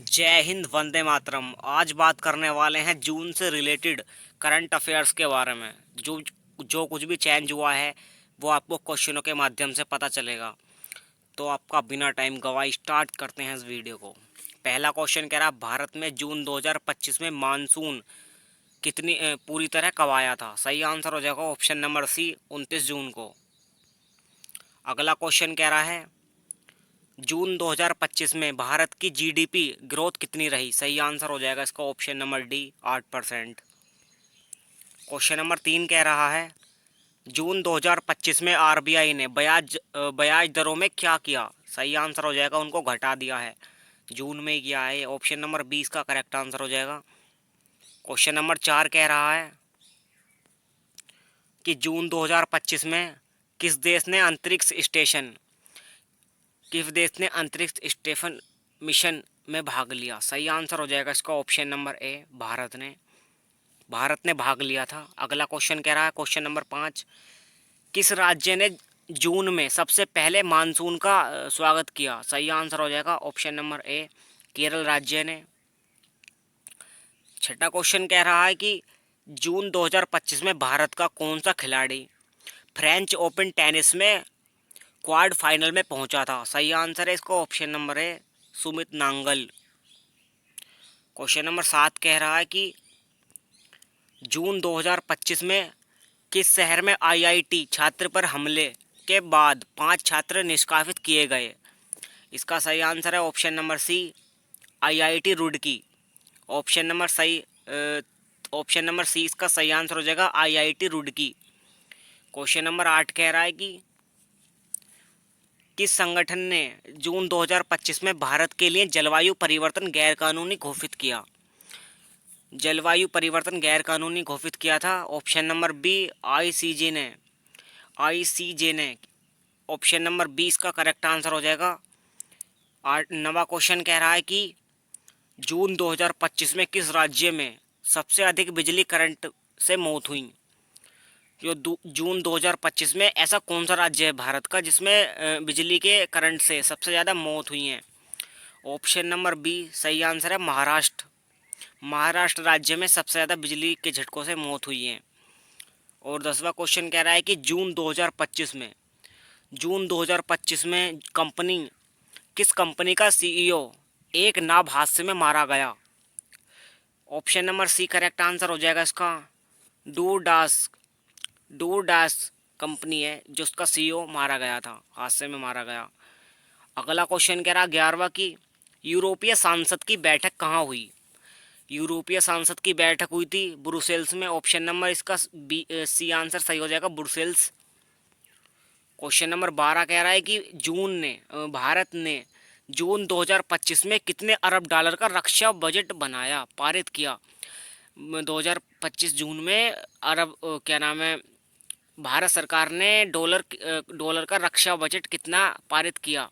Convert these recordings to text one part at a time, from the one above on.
जय हिंद, वंदे मातरम। आज बात करने वाले हैं जून से रिलेटेड करंट अफेयर्स के बारे में। जो जो कुछ भी चेंज हुआ है वो आपको क्वेश्चनों के माध्यम से पता चलेगा। तो आपका बिना टाइम गवाए स्टार्ट करते हैं इस वीडियो को। पहला क्वेश्चन कह रहा है, भारत में जून 2025 में मानसून पूरी तरह कब आया था? सही आंसर हो जाएगा ऑप्शन नंबर सी, 29 जून को। अगला क्वेश्चन कह रहा है, जून 2025 में भारत की जीडीपी ग्रोथ कितनी रही? सही आंसर हो जाएगा इसका option number D, 8%। Question number 3 कह रहा है, जून 2025 में आरबीआई ने ब्याज दरों में क्या किया? सही आंसर हो जाएगा उनको घटा दिया है। जून में ही किया है, ऑप्शन नंबर 20 का करेक्ट आंसर हो जाएगा। क्वेश्चन नंबर 4 कह रहा है कि जून 2025 में किस देश ने अंतरिक्ष स्टेशन किस देश ने अंतरिक्ष स्टेशन मिशन में भाग लिया? सही आंसर हो जाएगा इसका ऑप्शन नंबर ए, भारत ने भाग लिया था। अगला क्वेश्चन कह रहा है, क्वेश्चन नंबर 5, किस राज्य ने जून में सबसे पहले मानसून का स्वागत किया? सही आंसर हो जाएगा ऑप्शन नंबर ए, केरल राज्य ने। छठा क्वेश्चन कह रहा है कि जून 2025 में भारत का कौन सा खिलाड़ी फ्रेंच ओपन टेनिस में क्वार्टर फाइनल में पहुंचा था? सही आंसर है इसका ऑप्शन नंबर ए, सुमित नांगल। क्वेश्चन नंबर 7 कह रहा है कि जून 2025 में किस शहर में आईआईटी छात्र पर हमले के बाद 5 छात्र निष्कासित किए गए? इसका सही आंसर है option number C, IIT Roorkee. Option number सही ऑप्शन नंबर सी इसका सही आंसर हो जाएगा, आईआईटी रुड़की। क्वेश्चन नंबर 8 कह रहा है कि किस संगठन ने जून 2025 में भारत के लिए जलवायु परिवर्तन गैरकानूनी घोषित किया? था ऑप्शन नंबर बी, आईसीजे ने। ऑप्शन नंबर 20 का करेक्ट आंसर हो जाएगा। नवा क्वेश्चन कह रहा है कि जून 2025 में किस राज्य में सबसे अधिक बिजली करंट से मौत हुई? जून 2025 में ऐसा कौन सा राज्य है भारत का जिसमें बिजली के करंट से सबसे ज़्यादा मौत हुई हैं? ऑप्शन नंबर बी सही आंसर है, महाराष्ट्र राज्य में सबसे ज़्यादा बिजली के झटकों से मौत हुई है। और 10वां क्वेश्चन कह रहा है कि जून 2025 में किस कंपनी का सीईओ एक नाव हादसे में मारा गया? Option number C correct answer हो जाएगा इसका, डूडास डूडास कंपनी है जो उसका सीईओ मारा गया था, हादसे में मारा गया। अगला क्वेश्चन कह रहा 11वां की यूरोपीय सांसद की बैठक कहाँ हुई? यूरोपीय सांसद की बैठक हुई थी ब्रुसेल्स में। ऑप्शन नंबर इसका सी आंसर सही हो जाएगा, ब्रुसेल्स। क्वेश्चन नंबर 12 कह रहा है कि भारत ने जून 2025 में कितने अरब डॉलर का रक्षा बजट पारित किया? 2025 जून में क्या नाम है, भारत सरकार ने डॉलर का रक्षा बजट कितना पारित किया?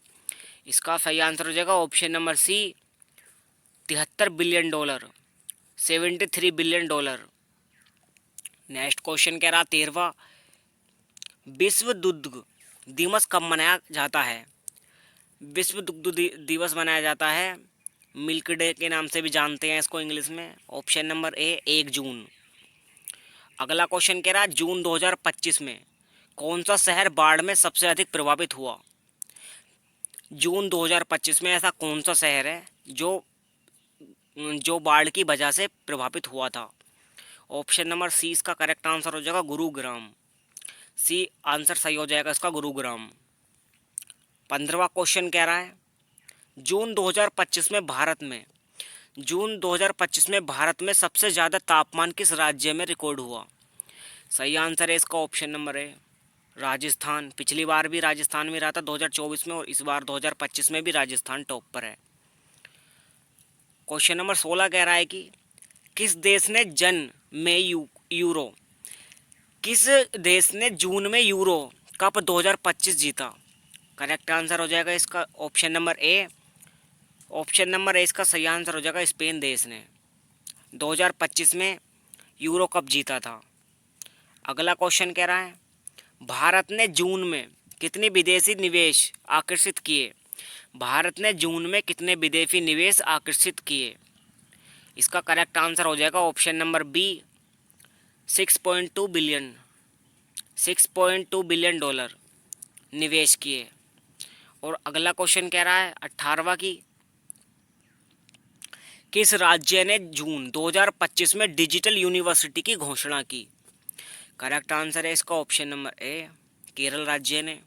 इसका सही आंसर हो जाएगा option number C, $73 billion, $73 billion. Next question कह रहा 13वां, विश्व दुग्ध दिवस कब मनाया जाता है? विश्व दुग्ध दिवस मनाया जाता है, मिल्क डे के नाम से भी जानते हैं इसको इंग्लिश में। ऑप्शन नंबर ए, 1 जून। अगला क्वेश्चन कह रहा है जून 2025 में कौन सा शहर बाढ़ में सबसे अधिक प्रभावित हुआ? जून 2025 में ऐसा कौन सा शहर है जो जो बाढ़ की वजह से प्रभावित हुआ था? ऑप्शन नंबर सी इसका करेक्ट आंसर हो जाएगा, गुरुग्राम। सी आंसर सही हो जाएगा इसका, गुरुग्राम। 15वां क्वेश्चन कह रहा है जून 2025 में भारत में सबसे ज़्यादा तापमान किस राज्य में रिकॉर्ड हुआ? सही आंसर है इसका ऑप्शन नंबर है, राजस्थान। पिछली बार भी राजस्थान में रहा था 2024 में, और इस बार 2025 में भी राजस्थान टॉप पर है। क्वेश्चन नंबर 16 कह रहा है कि किस देश ने यूरो किस देश ने जून में यूरो कप 2025 जीता? करेक्ट आंसर हो जाएगा इसका ऑप्शन नंबर ए इसका सही आंसर हो जाएगा, स्पेन देश ने 2025 में यूरो कप जीता था। अगला क्वेश्चन कह रहा है भारत ने जून में कितने विदेशी निवेश आकर्षित किए? भारत ने जून में कितने विदेशी निवेश आकर्षित किए? इसका करेक्ट आंसर हो जाएगा option number B, 6.2 billion, $6.2 billion निवेश किए। और अगला क्वेश्चन कह रहा है 18वां की, किस राज्य ने जून 2025 में डिजिटल यूनिवर्सिटी की घोषणा की? करेक्ट आंसर है इसका ऑप्शन नंबर ए, केरल राज्य ने।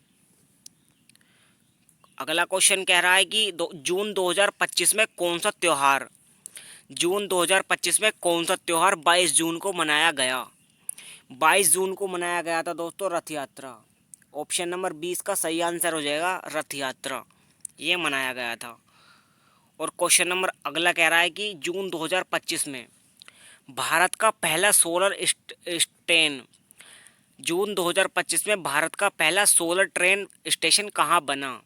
अगला क्वेश्चन कह रहा है कि जून 2025 में कौन सा त्योहार, जून 2025 में कौन सा त्योहार 22 जून को मनाया गया? 22 जून को मनाया गया था दोस्तों रथ यात्रा। ऑप्शन नंबर 20 का सही आंसर हो जाएगा रथ यात्रा, ये मनाया गया था। और क्वेश्चन नंबर अगला कह रहा है कि जून 2025 में भारत का पहला सोलर स्टेशन, जून 2025 में भारत का पहला सोलर ट्रेन स्टेशन कहाँ बना?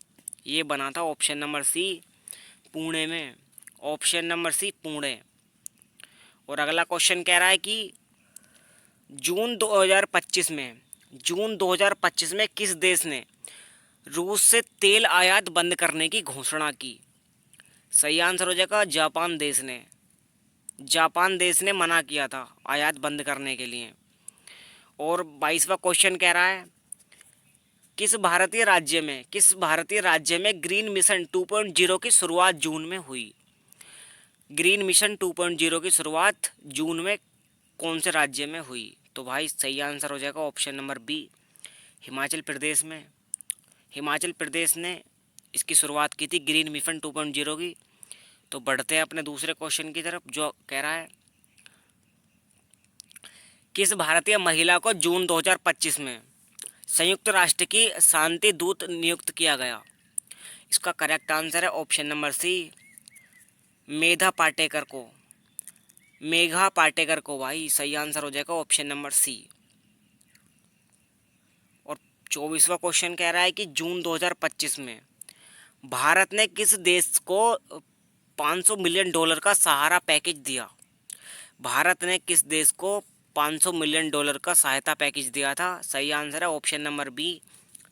ये बना था ऑप्शन नंबर सी, पुणे में। Option number C, Pune. और अगला क्वेश्चन कह रहा है कि जून 2025 में किस देश ने रूस से तेल आयात बंद करने की घोषणा की? सही आंसर हो जाएगा जापान देश ने। जापान देश ने मना किया था आयात बंद करने के लिए। और 22वां क्वेश्चन कह रहा है किस भारतीय राज्य में ग्रीन मिशन 2.0 की शुरुआत जून में हुई? ग्रीन मिशन 2.0 की शुरुआत जून में कौन से राज्य में हुई? तो भाई सही आंसर हो जाएगा option number B, Himachal Pradesh में। हिमाचल प्रदेश ने इसकी शुरुआत की थी ग्रीन मिशन 2.0 की। तो बढ़ते हैं अपने दूसरे क्वेश्चन की तरफ, जो कह रहा है किस भारतीय महिला को जून 2025 में संयुक्त राष्ट्र की शांति दूत नियुक्त किया गया? इसका करेक्ट आंसर है ऑप्शन नंबर सी, मेधा पाटेकर को। मेघा पाटेकर को भाई सही आंसर हो जाएगा ऑप्शन नंबर सी। और 24वां क्वेश्चन कह रहा है कि जून 2025 में भारत ने किस देश को $500 मिलियन का सहारा पैकेज दिया? भारत ने किस देश को $500 मिलियन का सहायता पैकेज दिया था? सही आंसर है ऑप्शन नंबर बी,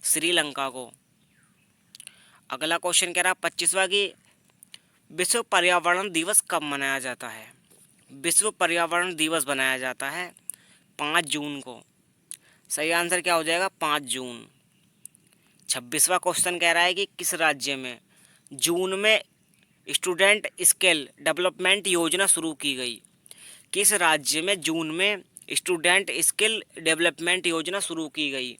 श्रीलंका को। अगला क्वेश्चन कह रहा है 25वां की विश्व पर्यावरण दिवस कब मनाया जाता है? विश्व पर्यावरण दिवस मनाया जाता है 5 जून को। सही आंसर क्या हो जाएगा? 5 जून। 26वां क्वेश्चन कह रहा है कि किस राज्य में जून में स्टूडेंट स्किल डेवलपमेंट योजना शुरू की गई? किस राज्य में जून में स्टूडेंट स्किल डेवलपमेंट योजना शुरू की गई?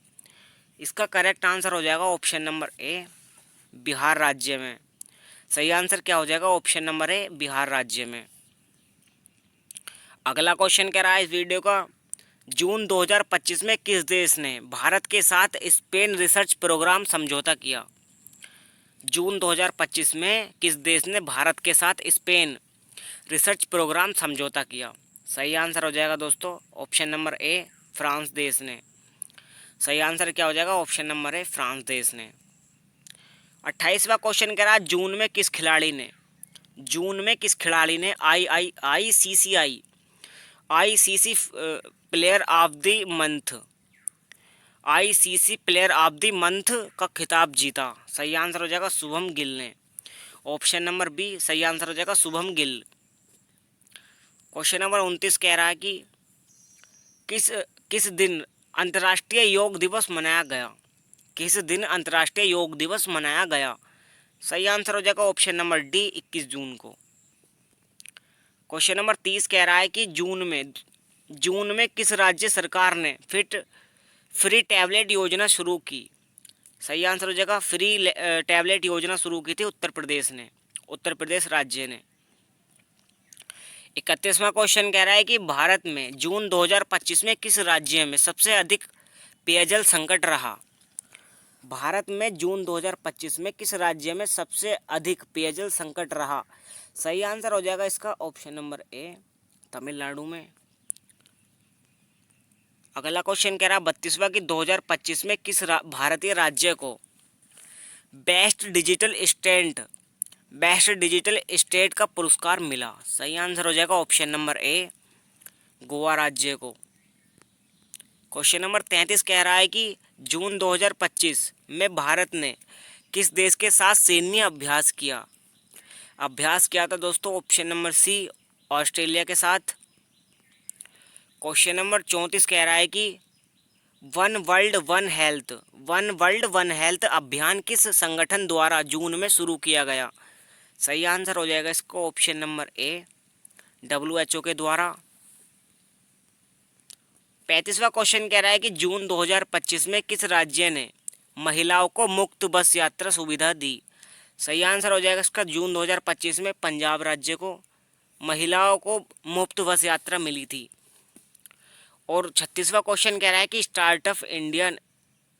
इसका करेक्ट आंसर हो जाएगा ऑप्शन नंबर ए, बिहार राज्य में। सही आंसर क्या हो जाएगा? ऑप्शन नंबर ए, बिहार राज्य में। अगला क्वेश्चन कह रहा है इस वीडियो का, जून 2025 में किस देश ने भारत के साथ स्पेन रिसर्च प्रोग्राम समझौता किया? जून 2025 में किस देश ने भारत के साथ स्पेन रिसर्च प्रोग्राम समझौता किया? सही आंसर हो जाएगा दोस्तों ऑप्शन नंबर ए, फ्रांस देश ने। सही आंसर क्या हो जाएगा? ऑप्शन नंबर ए, फ्रांस देश ने। 28वां क्वेश्चन कह रहा है जून में किस खिलाड़ी ने ICC player of the month ICC player of the month का खिताब जीता? सही आंसर हो जाएगा शुभम गिल ने। ऑप्शन नंबर बी सही आंसर हो जाएगा शुभम गिल। क्वेश्चन नंबर 29 कह रहा है कि किस किस दिन अंतर्राष्ट्रीय योग दिवस मनाया गया? किस दिन अंतर्राष्ट्रीय योग दिवस मनाया गया? सही आंसर हो जाएगा ऑप्शन नंबर डी, 21 जून को। क्वेश्चन नंबर 30 कह रहा है कि जून में किस राज्य सरकार ने फ्री टैबलेट योजना शुरू की? सही आंसर हो जाएगा फ्री टैबलेट योजना शुरू की थी उत्तर प्रदेश ने, उत्तर प्रदेश राज्य ने। 31वां क्वेश्चन कह रहा है कि भारत में जून 2025 में किस राज्य में सबसे अधिक पेयजल संकट रहा? भारत में जून 2025 में किस राज्य में सबसे अधिक पेयजल संकट रहा? सही आंसर हो जाएगा इसका ऑप्शन नंबर ए, तमिलनाडु में। अगला क्वेश्चन कह रहा है 32वां कि 2025 में किस भारतीय राज्य को बेस्ट डिजिटल स्टेट का पुरस्कार मिला? सही आंसर हो जाएगा ऑप्शन नंबर ए, गोवा राज्य को। क्वेश्चन नंबर 33 कह रहा है कि जून 2025 में भारत ने किस देश के साथ सैन्य अभ्यास किया था दोस्तों? ऑप्शन नंबर सी, ऑस्ट्रेलिया के साथ। क्वेश्चन नंबर 34 कह रहा है कि वन वर्ल्ड वन हेल्थ अभियान किस संगठन द्वारा जून में शुरू किया गया? सही आंसर हो जाएगा इसको ऑप्शन नंबर ए, WHO के द्वारा। 35वां क्वेश्चन कह रहा है कि जून 2025 में किस राज्य ने महिलाओं को मुफ्त बस यात्रा सुविधा दी? सही आंसर हो जाएगा इसका जून 2025 में पंजाब राज्य को महिलाओं को मुफ्त बस यात्रा मिली थी। और 36वां क्वेश्चन कह रहा है कि startup Indian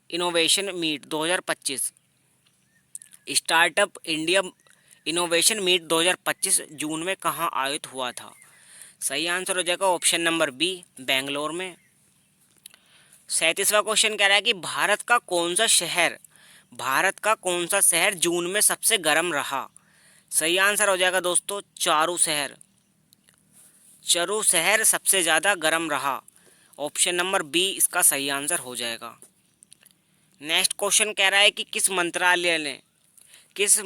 innovation meet 2025 startup India innovation meet 2025 जून में कहाँ आयोजित हुआ था? सही आंसर हो जाएगा ऑप्शन नंबर बी, बेंगलोर में। 37वां क्वेश्चन कह रहा है कि भारत का कौन सा शहर जून में सबसे गर्म रहा? सही आंसर हो जाएगा दोस्तों चरू शहर सबसे ज़्यादा गर्म रहा। ऑप्शन नंबर बी इसका सही आंसर हो जाएगा। नेक्स्ट क्वेश्चन कह रहा है कि किस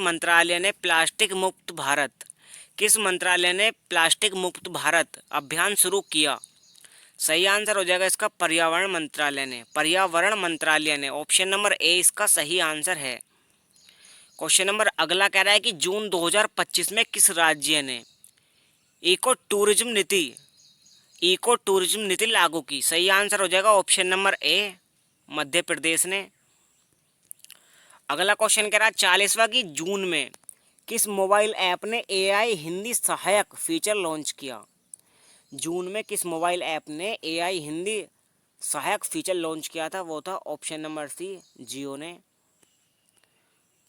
मंत्रालय ने प्लास्टिक मुक्त भारत अभियान शुरू किया? सही आंसर हो जाएगा इसका पर्यावरण मंत्रालय ने। ऑप्शन नंबर ए इसका सही आंसर है। क्वेश्चन नंबर अगला कह रहा है कि जून 2025 में किस राज्य ने इको टूरिज्म नीति लागू की? सही आंसर हो जाएगा ऑप्शन नंबर ए, मध्य प्रदेश ने। अगला क्वेश्चन कह रहा है 40वां कि जून में किस मोबाइल ऐप ने AI हिंदी सहायक फीचर लॉन्च किया? जून में किस मोबाइल ऐप ने AI हिंदी सहायक फीचर लॉन्च किया था? वो था ऑप्शन नंबर सी, जियो ने।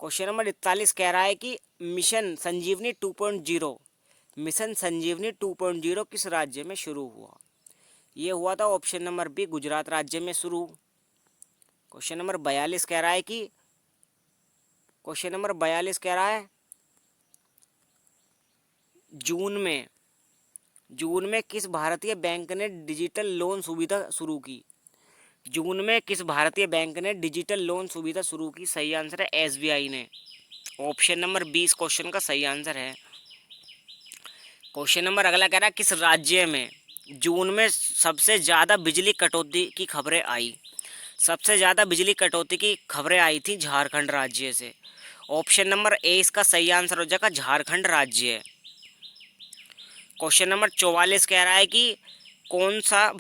क्वेश्चन नंबर 41 कह रहा है कि मिशन संजीवनी 2.0 किस राज्य में शुरू हुआ? ये हुआ था ऑप्शन नंबर बी, गुजरात राज्य में शुरू। क्वेश्चन नंबर 42 कह रहा है जून में किस भारतीय बैंक ने डिजिटल लोन सुविधा शुरू की? सही आंसर है SBI ने। ऑप्शन नंबर 20 क्वेश्चन का सही आंसर है। क्वेश्चन नंबर अगला कह रहा है किस राज्य में जून में सबसे ज़्यादा बिजली कटौती की खबरें आई? सबसे ज़्यादा बिजली कटौती की खबरें आई थी झारखंड राज्य से। ऑप्शन नंबर ए इसका सही आंसर हो जाएगा झारखंड राज्य। क्वेश्चन नंबर 44 कह रहा है कि कौन सा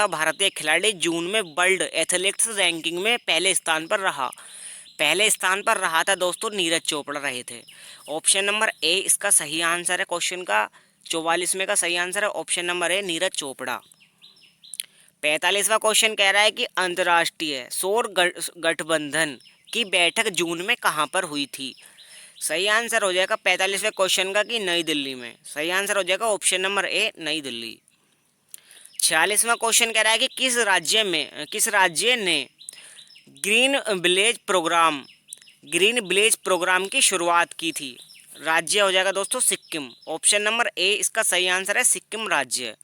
भारतीय खिलाड़ी जून में वर्ल्ड एथलेटिक्स रैंकिंग में पहले स्थान पर रहा था दोस्तों? नीरज चोपड़ा रहे थे। ऑप्शन नंबर ए इसका सही आंसर है। क्वेश्चन का 44 में का सही आंसर है option number A, Neeraj Chopra. 45वां क्वेश्चन कह रहा है कि अंतर्राष्ट्रीय सौर गठबंधन की बैठक जून में कहाँ पर हुई थी? सही आंसर हो जाएगा 45वें क्वेश्चन का कि नई दिल्ली में। सही आंसर हो जाएगा ऑप्शन नंबर ए, नई दिल्ली। 46वां क्वेश्चन कह रहा है कि किस राज्य ने ग्रीन विलेज प्रोग्राम की शुरुआत की थी? राज्य हो जाएगा दोस्तों सिक्किम। ऑप्शन नंबर ए इसका सही आंसर है सिक्किम राज्य।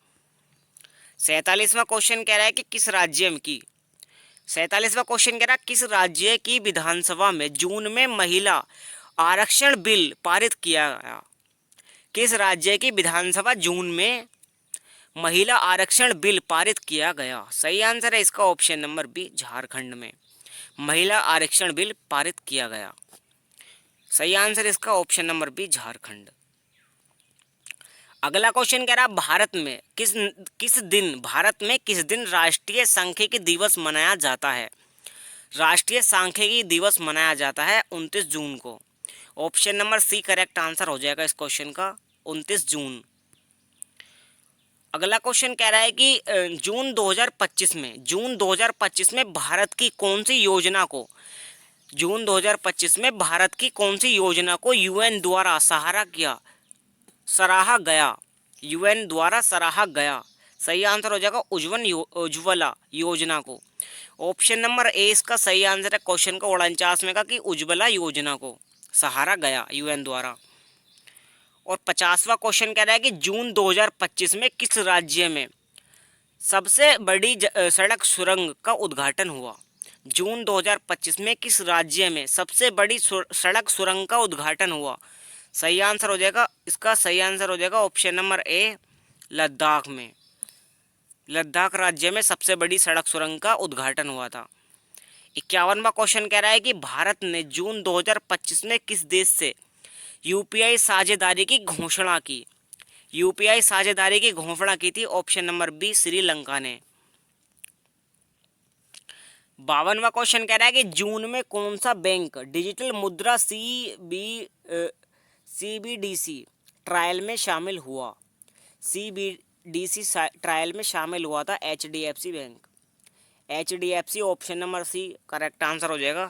47वां क्वेश्चन कह रहा है कि किस राज्य की विधानसभा में जून में महिला आरक्षण बिल पारित किया गया? किस राज्य की विधानसभा जून में महिला आरक्षण बिल पारित किया गया? सही आंसर है इसका ऑप्शन नंबर बी, झारखंड में महिला आरक्षण बिल पारित किया गया। सही आंसर इसका ऑप्शन नंबर बी, झारखंड। अगला क्वेश्चन कह रहा भारत में किस दिन राष्ट्रीय सांख्यिकी दिवस मनाया जाता है? राष्ट्रीय सांख्यिकी दिवस मनाया जाता है 29 जून को। Option number C correct answer हो जाएगा इस क्वेश्चन का 29 जून। अगला क्वेश्चन कह रहा है कि जून 2025 में भारत की कौन सी योजना को यूएन द्वारा सराहा गया? सही आंसर हो जाएगा उज्ज्वला योजना को। ऑप्शन नंबर ए इसका सही आंसर है क्वेश्चन का 49 में का कि उज्ज्वला योजना को सहारा गया यूएन द्वारा। और 50वां क्वेश्चन कह रहा है कि जून 2025 में किस राज्य में सबसे बड़ी सड़क सुरंग का उद्घाटन हुआ? जून 2025 में किस राज्य में सबसे बड़ी सड़क सुरंग का उद्घाटन हुआ? सही आंसर हो जाएगा, इसका सही आंसर हो जाएगा ऑप्शन नंबर ए, लद्दाख में। लद्दाख राज्य में सबसे बड़ी सड़क सुरंग का उद्घाटन हुआ था। 51वां क्वेश्चन कह रहा है कि भारत ने जून 2025 में किस देश से यूपीआई साझेदारी की घोषणा की? यूपीआई साझेदारी की घोषणा की थी ऑप्शन नंबर बी, श्रीलंका ने। 52वां क्वेश्चन कह रहा है कि जून में कौन सा बैंक डिजिटल मुद्रा सीबीडीसी ट्रायल में शामिल हुआ? सीबीडीसी ट्रायल में शामिल हुआ था HDFC bank. HDFC option number C correct answer हो जाएगा।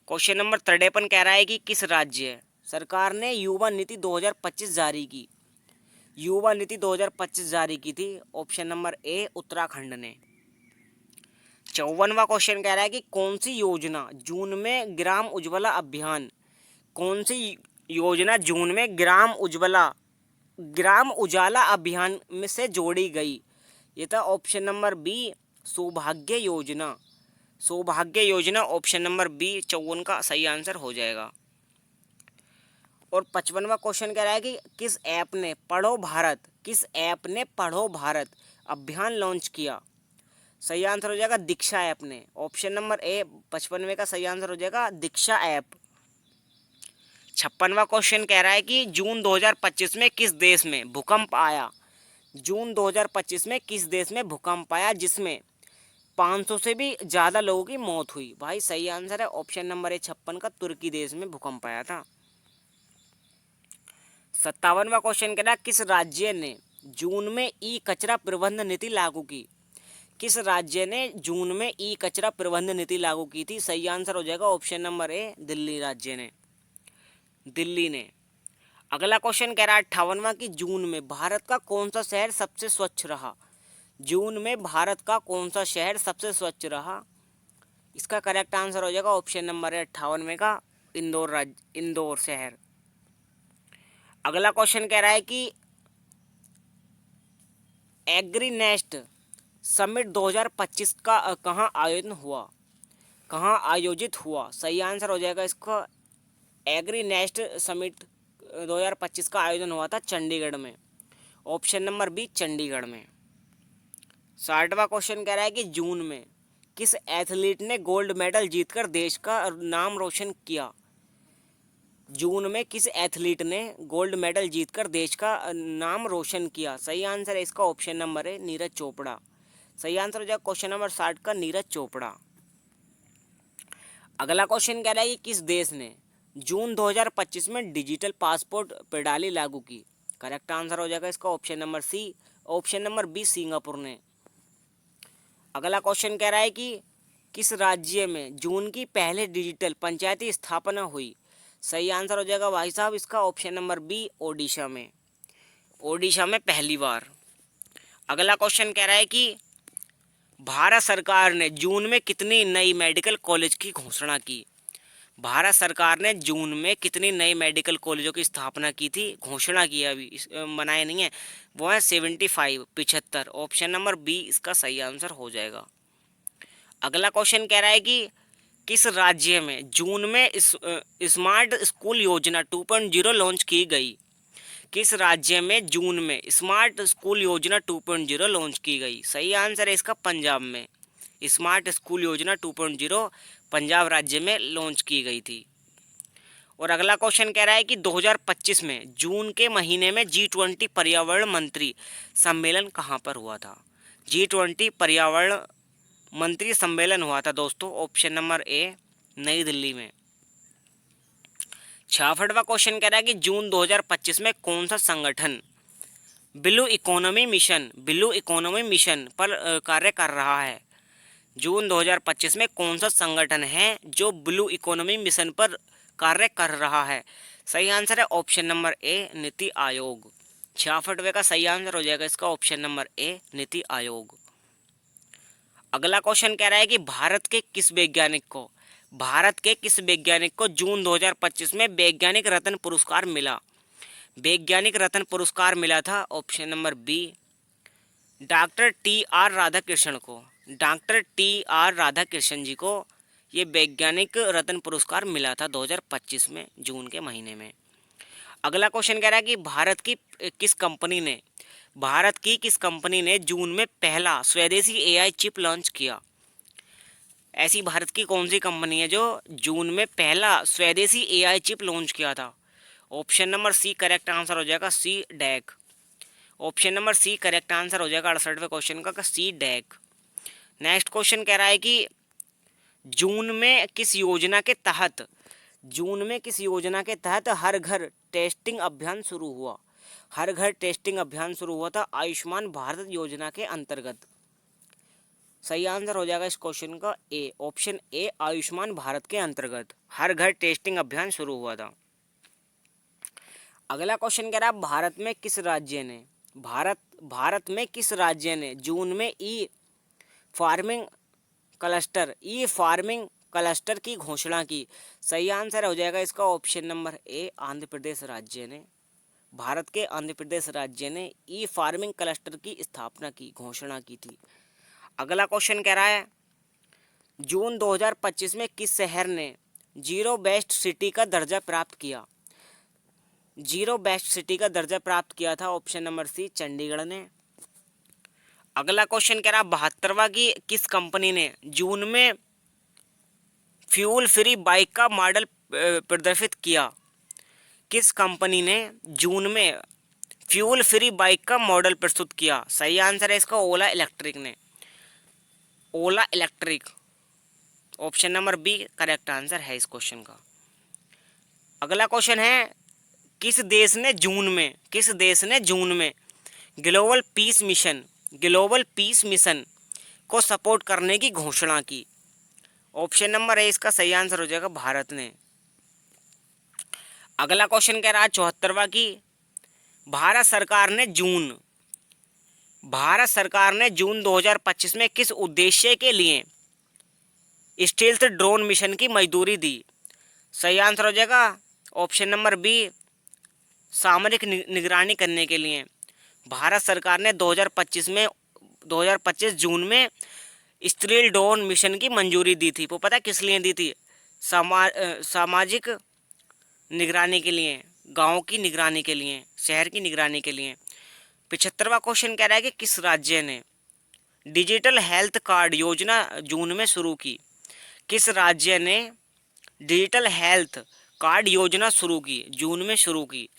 क्वेश्चन नंबर 53 कह रहा है कि किस राज्य सरकार ने युवा नीति 2025 जारी की? युवा नीति 2025 जारी की थी ऑप्शन नंबर ए, उत्तराखंड ने। 54वां क्वेश्चन कह रहा है कि कौन सी योजना जून में ग्राम उज्ज्वला अभियान, कौन सी योजना जून में ग्राम उजाला अभियान में से जोड़ी गई? ये था ऑप्शन नंबर बी, सौभाग्य योजना। सौभाग्य योजना ऑप्शन नंबर बी 54 का सही आंसर हो जाएगा। और 55वां क्वेश्चन कह रहा है कि किस ऐप ने पढ़ो भारत अभियान लॉन्च किया? सही आंसर हो जाएगा दीक्षा ऐप ने। ऑप्शन नंबर ए 55वें का सही आंसर हो जाएगा दीक्षा ऐप। 56वां क्वेश्चन कह रहा है कि जून 2025 में किस देश में भूकंप आया? जून 2025 में किस देश में भूकंप आया जिसमें 500 से भी ज़्यादा लोगों की मौत हुई? भाई सही आंसर है ऑप्शन नंबर ए 56 का, तुर्की देश में भूकंप आया था। 57वां क्वेश्चन कह रहा है किस राज्य ने जून में ई कचरा प्रबंधन नीति लागू की? किस राज्य ने जून में ई कचरा प्रबंधन नीति लागू की थी? सही आंसर हो जाएगा ऑप्शन नंबर ए, दिल्ली राज्य ने, दिल्ली ने। अगला क्वेश्चन कह रहा है 58वां कि जून में भारत का कौन सा शहर सबसे स्वच्छ रहा? जून में भारत का कौन सा शहर सबसे स्वच्छ रहा? इसका करेक्ट आंसर हो जाएगा ऑप्शन नंबर है 58वें का, इंदौर शहर। अगला क्वेश्चन कह रहा है कि एग्रीनेस्ट समिट 2025 का कहाँ आयोजित हुआ? सही आंसर हो जाएगा इसका एग्रीनेस्ट समिट 2025 का आयोजन हुआ था चंडीगढ़ में। ऑप्शन नंबर बी, चंडीगढ़ में। 60वां क्वेश्चन कह रहा है कि जून में किस एथलीट ने गोल्ड मेडल जीतकर देश का नाम रोशन किया? जून में किस एथलीट ने गोल्ड मेडल जीतकर देश का नाम रोशन किया? सही आंसर है इसका ऑप्शन नंबर है नीरज चोपड़ा। सही आंसर हो जाएगा क्वेश्चन नंबर 60 का नीरज चोपड़ा। अगला क्वेश्चन कह रहा है कि किस देश ने जून 2025 में डिजिटल पासपोर्ट प्रणाली लागू की? करेक्ट आंसर हो जाएगा इसका option number C, option number B, Singapore ने। अगला क्वेश्चन कह रहा है कि किस राज्य में जून की पहले डिजिटल पंचायती स्थापना हुई? सही आंसर हो जाएगा भाई साहब इसका ऑप्शन नंबर बी, ओडिशा में। ओडिशा में पहली बार। अगला क्वेश्चन कह रहा है कि भारत सरकार ने जून में कितनी नई मेडिकल कॉलेज की घोषणा की? भारत सरकार ने जून में कितनी नई मेडिकल कॉलेजों की स्थापना की थी? घोषणा की है, अभी बनाए नहीं है। वो है 75। ऑप्शन नंबर बी इसका सही आंसर हो जाएगा। अगला क्वेश्चन कह रहा है कि किस राज्य में जून में स्मार्ट स्कूल योजना 2.0 लॉन्च की गई? किस राज्य में जून में स्मार्ट स्कूल योजना 2.0 लॉन्च की गई? सही आंसर है इसका पंजाब में। स्मार्ट स्कूल योजना 2.0 पंजाब राज्य में लॉन्च की गई थी। और अगला क्वेश्चन कह रहा है कि 2025 में जून के महीने में G20 पर्यावरण मंत्री सम्मेलन कहाँ पर हुआ था? G20 पर्यावरण मंत्री सम्मेलन हुआ था दोस्तों, ऑप्शन नंबर ए, नई दिल्ली में। 66वां क्वेश्चन कह रहा है कि जून 2025 में कौन सा संगठन ब्लू इकोनॉमी मिशन पर कार्य कर रहा है? जून 2025 में कौन सा संगठन है जो ब्लू इकोनॉमी मिशन पर कार्य कर रहा है? सही आंसर है ऑप्शन नंबर ए, नीति आयोग। 66वें का सही आंसर हो जाएगा इसका ऑप्शन नंबर ए, नीति आयोग। अगला क्वेश्चन कह रहा है कि भारत के किस वैज्ञानिक को जून 2025 में वैज्ञानिक रत्न पुरस्कार मिला? वैज्ञानिक रत्न पुरस्कार मिला था option number B, doctor TR Radhakrishnan को। Doctor TR. राधाकृष्णन जी को ये वैज्ञानिक रत्न पुरस्कार मिला था 2025 में जून के महीने में। अगला क्वेश्चन कह रहा है कि भारत की किस कंपनी ने जून में पहला स्वदेशी एआई चिप लॉन्च किया। ऐसी भारत की कौन सी कंपनी है जो जून में पहला स्वदेशी एआई चिप लॉन्च किया था। Option number C correct answer हो जाएगा C DAC. Option number C correct answer हो जाएगा 68वें क्वेश्चन का सी डैक। नेक्स्ट क्वेश्चन कह रहा है कि जून में किस योजना के तहत हर घर टेस्टिंग अभियान शुरू हुआ। हर घर टेस्टिंग अभियान शुरू हुआ था आयुष्मान भारत योजना के अंतर्गत। सही आंसर हो जाएगा इस क्वेश्चन का ए, ऑप्शन ए, आयुष्मान भारत के अंतर्गत हर घर टेस्टिंग अभियान शुरू हुआ था। अगला क्वेश्चन कह रहा है भारत में किस राज्य ने जून में ई फार्मिंग क्लस्टर की घोषणा की। सही आंसर हो जाएगा इसका ऑप्शन नंबर ए, आंध्र प्रदेश राज्य ने। भारत के आंध्र प्रदेश राज्य ने ई फार्मिंग क्लस्टर की घोषणा की थी। अगला क्वेश्चन कह रहा है जून 2025 में किस शहर ने जीरो बेस्ट सिटी का दर्जा प्राप्त किया। जीरो बेस्ट सिटी का दर्जा प्राप्त किया था ऑप्शन नंबर सी, चंडीगढ़ ने। अगला क्वेश्चन कह रहा 72वां की किस कंपनी ने जून में फ्यूल फ्री बाइक का मॉडल प्रदर्शित किया। किस कंपनी ने जून में फ्यूल फ्री बाइक का मॉडल प्रस्तुत किया। सही आंसर है इसका ओला इलेक्ट्रिक ने। Ola electric option number B correct answer है इस क्वेश्चन का। अगला क्वेश्चन है किस देश ने जून में ग्लोबल पीस मिशन को सपोर्ट करने की घोषणा की। ऑप्शन नंबर ए इसका सही आंसर हो जाएगा भारत ने। अगला क्वेश्चन कह रहा है 74वां की भारत सरकार ने जून 2025 में किस उद्देश्य के लिए स्टील्थ ड्रोन मिशन की मंजूरी दी। सही आंसर हो जाएगा ऑप्शन नंबर बी, सामरिक निगरानी करने के लिए। भारत सरकार ने 2025 जून में स्टील्थ ड्रोन मिशन की मंजूरी दी थी। वो पता किस लिए दी थी। सामाजिक निगरानी के लिए, गांव की निगरानी के लिए, शहर की निगरानी के लिए। 75वां क्वेश्चन कह रहा है कि किस राज्य ने डिजिटल हेल्थ कार्ड योजना जून में शुरू की। किस राज्य ने डिजिटल हेल्थ कार्ड योजना जून में शुरू की।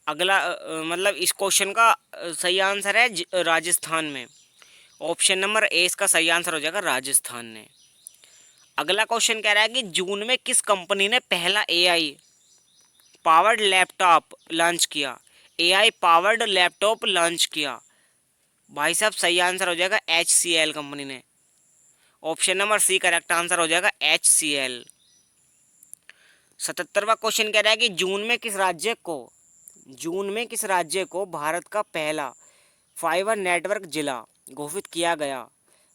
अगला मतलब इस क्वेश्चन का सही आंसर है राजस्थान में। ऑप्शन नंबर ए इसका सही आंसर हो जाएगा राजस्थान ने। अगला क्वेश्चन कह रहा है कि जून में किस कंपनी ने पहला एआई पावर्ड लैपटॉप लॉन्च किया। एआई पावर्ड लैपटॉप लॉन्च किया भाई साहब, सही आंसर हो जाएगा HCL कंपनी ने। Option number C correct answer हो जाएगा HCL। 77वां क्वेश्चन कह रहा है कि जून में किस राज्य को भारत का पहला फाइबर नेटवर्क जिला घोषित किया गया।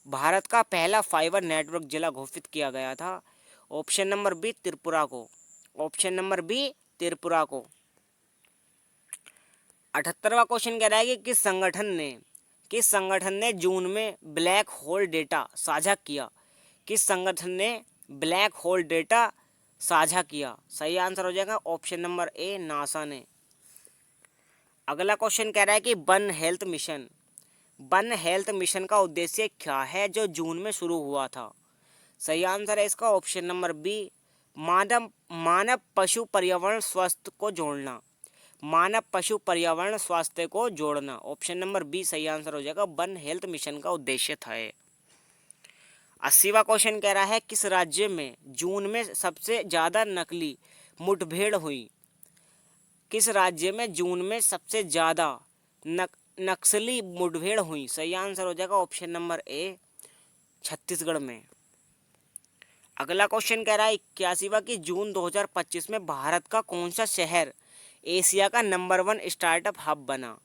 भारत का पहला फाइबर नेटवर्क जिला घोषित किया गया था। ऑप्शन नंबर बी, त्रिपुरा को। ऑप्शन नंबर बी, त्रिपुरा को। 78वां क्वेश्चन कह रहा है कि किस संगठन ने जून में ब्लैक होल डेटा साझा किया। किस संगठन ने ब्लैक होल डेटा साझा किया। सही आंसर हो जाएगा ऑप्शन नंबर ए, नासा ने। अगला क्वेश्चन कह रहा है कि वन हेल्थ मिशन का उद्देश्य क्या है जो जून में शुरू हुआ था। सही आंसर है इसका ऑप्शन नंबर बी, मानव पशु पर्यावरण स्वास्थ्य को जोड़ना। मानव पशु पर्यावरण स्वास्थ्य को जोड़ना। ऑप्शन नंबर बी सही आंसर हो जाएगा, वन हेल्थ मिशन का उद्देश्य था। 80वां क्वेश्चन कह रहा है किस राज्य में जून में सबसे ज़्यादा नकली मुठभेड़ हुई। किस राज्य में जून में सबसे ज़्यादा नक्सली मुठभेड़ हुई। सही आंसर हो जाएगा ऑप्शन नंबर ए, छत्तीसगढ़ में। अगला क्वेश्चन कह रहा है 81वां कि जून 2025 में भारत का कौन सा शहर एशिया का नंबर 1 स्टार्टअप हब बना।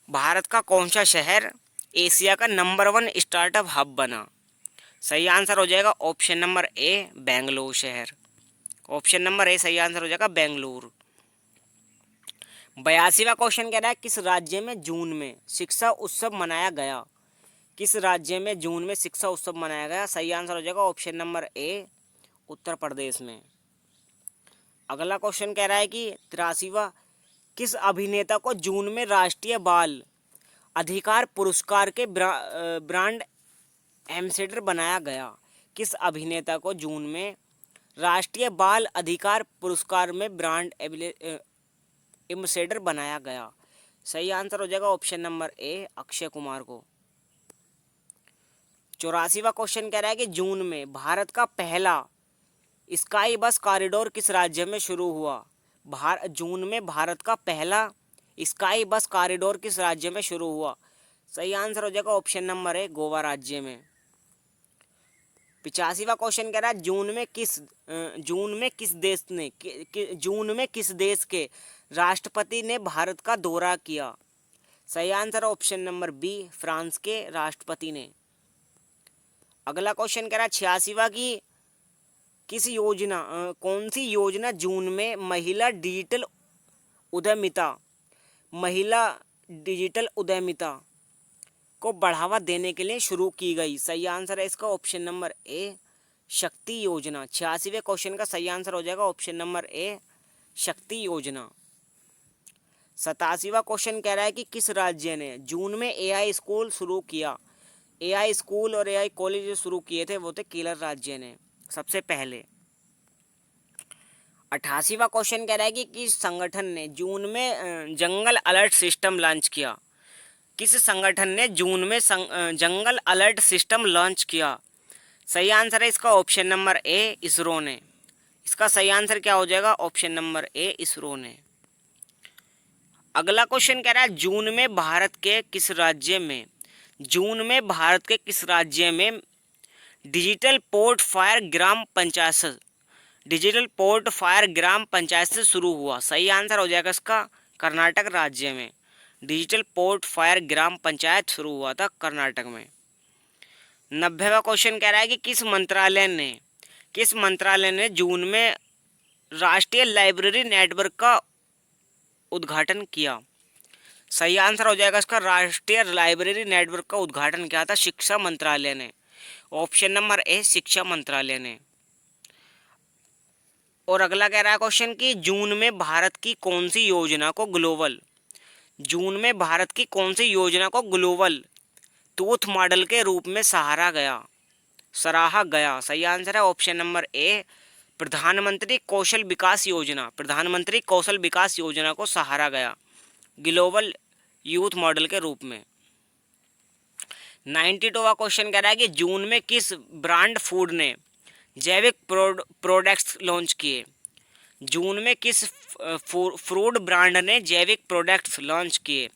भारत का कौन सा शहर एशिया का नंबर 1 स्टार्टअप हब बना। सही आंसर हो जाएगा ऑप्शन नंबर ए, बेंगलुरु शहर। ऑप्शन नंबर ए सही आंसर हो जाएगा बेंगलुरु। 82वां क्वेश्चन कह रहा है किस राज्य में जून में शिक्षा उत्सव मनाया गया। किस राज्य में जून में शिक्षा उत्सव मनाया गया? सही आंसर हो जाएगा ऑप्शन नंबर ए, उत्तर प्रदेश में। अगला क्वेश्चन कह रहा है कि 83वां, किस अभिनेता को जून में राष्ट्रीय बाल अधिकार पुरस्कार के ब्रांड एम्बेसडर बनाया गया? किस अभिनेता को जून में राष्ट्रीय बाल अधिकार पुरस्कार में ब्रांड एम्बेसडर बनाया गया? सही आंसर हो जाएगा ऑप्शन नंबर ए, अक्षय कुमार को। 84वां क्वेश्चन कह रहा है कि जून में भारत का पहला स्काई बस कॉरिडोर किस राज्य में शुरू हुआ? जून में भारत का पहला स्काई बस कॉरिडोर किस राज्य में शुरू हुआ? सही आंसर हो जाएगा ऑप्शन नंबर ए, गोवा राज्य में। 85वां क्वेश्चन कह रहा है जून में किस देश के राष्ट्रपति ने भारत का दौरा किया? सही answer option number B, France के राष्ट्रपति ने। अगला क्वेश्चन कह रहा है 86वां की कौन सी योजना जून में महिला डिजिटल उद्यमिता को बढ़ावा देने के लिए शुरू की गई? सही आंसर है इसका ऑप्शन नंबर ए, शक्ति योजना। 86वें क्वेश्चन का सही आंसर हो जाएगा ऑप्शन नंबर ए, शक्ति योजना। 87वां क्वेश्चन कह रहा है कि किस राज्य ने जून में एआई स्कूल शुरू किया? एआई स्कूल और एआई कॉलेज जो शुरू किए थे वो थे केरल राज्य ने सबसे पहले। 88वां क्वेश्चन कह रहा है कि किस संगठन ने जून में जंगल अलर्ट सिस्टम लॉन्च किया? किस संगठन ने जून में जंगल अलर्ट सिस्टम लॉन्च किया? सही आंसर है इसका ऑप्शन नंबर ए, इसरो ने। इसका सही आंसर क्या हो जाएगा? ऑप्शन नंबर ए, इसरो ने। अगला क्वेश्चन कह रहा है जून में भारत के किस राज्य में डिजिटल पोर्ट फायर ग्राम पंचायत से शुरू हुआ? सही आंसर हो जाएगा इसका कर्नाटक राज्य में। डिजिटल पोर्ट फायर ग्राम पंचायत शुरू हुआ था कर्नाटक में। 90वां क्वेश्चन कह रहा है कि किस मंत्रालय ने जून में राष्ट्रीय लाइब्रेरी नेटवर्क का उद्घाटन किया? सही आंसर हो जाएगा इसका राष्ट्रीय लाइब्रेरी नेटवर्क का उद्घाटन किया था शिक्षा मंत्रालय ने। ऑप्शन नंबर ए, शिक्षा मंत्रालय ने। और अगला कह रहा है क्वेश्चन कि जून में भारत की कौन सी योजना को ग्लोबल टूथ मॉडल के रूप में सराहा गया? सही आंसर है ऑप्शन नंबर ए, प्रधानमंत्री कौशल विकास योजना को सराहा गया ग्लोबल यूथ मॉडल के रूप में। 92वां क्वेश्चन कह रहा है कि जून में किस ब्रांड फूड ने जैविक प्रोडक्ट्स लॉन्च किए? जून में किस फ्रूट ब्रांड ने जैविक प्रोडक्ट्स लॉन्च किए?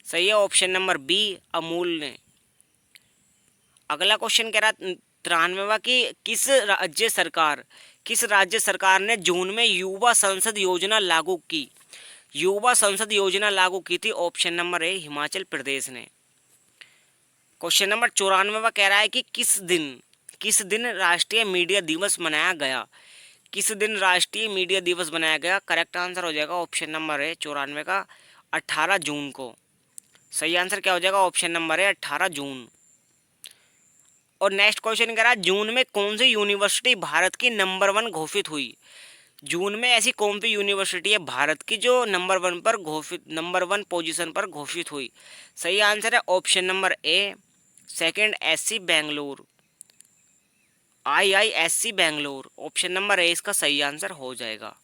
सही है ऑप्शन नंबर बी, अमूल ने। अगला क्वेश्चन कह रहा है 93वां कि किस राज्य सरकार ने जून में युवा संसद योजना लागू की थी? ऑप्शन नंबर ए, हिमाचल प्रदेश ने। क्वेश्चन नंबर 94वां कह रहा है कि किस दिन राष्ट्रीय मीडिया दिवस मनाया गया? करेक्ट आंसर हो जाएगा ऑप्शन नंबर ए, 94 का 18 जून को। सही आंसर क्या हो जाएगा? ऑप्शन नंबर ए, 18 जून। और नेक्स्ट क्वेश्चन कह रहा है जून में कौन सी यूनिवर्सिटी भारत की नंबर 1 घोषित हुई? जून में ऐसी कौन सी यूनिवर्सिटी है भारत की जो नंबर 1 पोजीशन पर घोषित हुई? सही आंसर है ऑप्शन नंबर ए, second SC Bangalore, IISc Bangalore. Option number ए इसका सही आंसर हो जाएगा।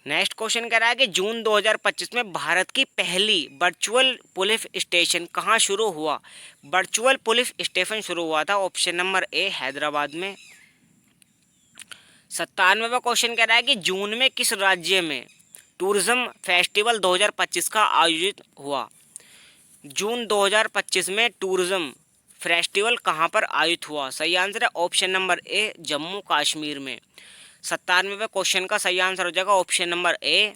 नेक्स्ट क्वेश्चन कह रहा है कि जून 2025 में भारत की पहली वर्चुअल पुलिस स्टेशन कहाँ शुरू हुआ? वर्चुअल पुलिस स्टेशन शुरू हुआ था ऑप्शन नंबर ए, हैदराबाद में। 97वां क्वेश्चन कह रहा है कि जून में किस राज्य में टूरिज्म फेस्टिवल 2025 का आयोजित हुआ? जून 2025 में टूरिज्म फेस्टिवल कहाँ पर आयोजित हुआ? सही आंसर है ऑप्शन नंबर ए, जम्मू कश्मीर में। 97वें क्वेश्चन का सही आंसर हो जाएगा ऑप्शन नंबर ए,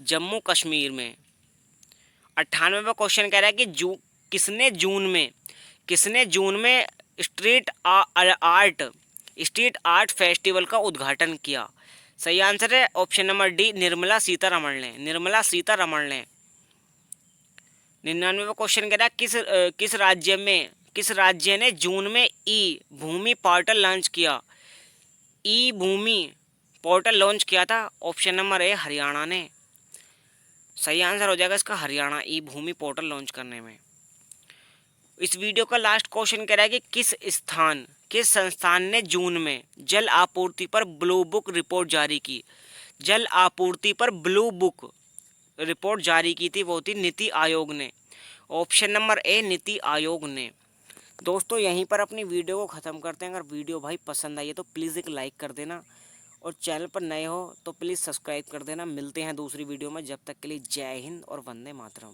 जम्मू कश्मीर में। 98वां क्वेश्चन कह रहा है कि किसने जून में स्ट्रीट आर्ट फेस्टिवल का उद्घाटन किया? सही आंसर है option number D, Nirmala Sitharaman ने। 99वां क्वेश्चन कह रहा है किस राज्य ने जून में ई भूमि पोर्टल लॉन्च किया। ई भूमि पोर्टल लॉन्च किया था। ऑप्शन नंबर ए हरियाणा ने। सही आंसर हो जाएगा इसका हरियाणा, ई भूमि पोर्टल लॉन्च करने में। इस वीडियो का लास्ट क्वेश्चन कह रहा है कि किस संस्थान ने जून में जल आपूर्ति पर ब्लू बुक रिपोर्ट जारी की। जल आपूर्ति पर ब्लू बुक रिपोर्ट जारी की थी, वो थी नीति आयोग ने। ऑप्शन नंबर ए नीति आयोग ने। दोस्तों यहीं पर अपनी वीडियो को ख़त्म करते हैं। अगर वीडियो भाई पसंद आई है तो प्लीज़ एक लाइक कर देना, और चैनल पर नए हो तो प्लीज़ सब्सक्राइब कर देना। मिलते हैं दूसरी वीडियो में, जब तक के लिए जय हिंद और वंदे मातरम।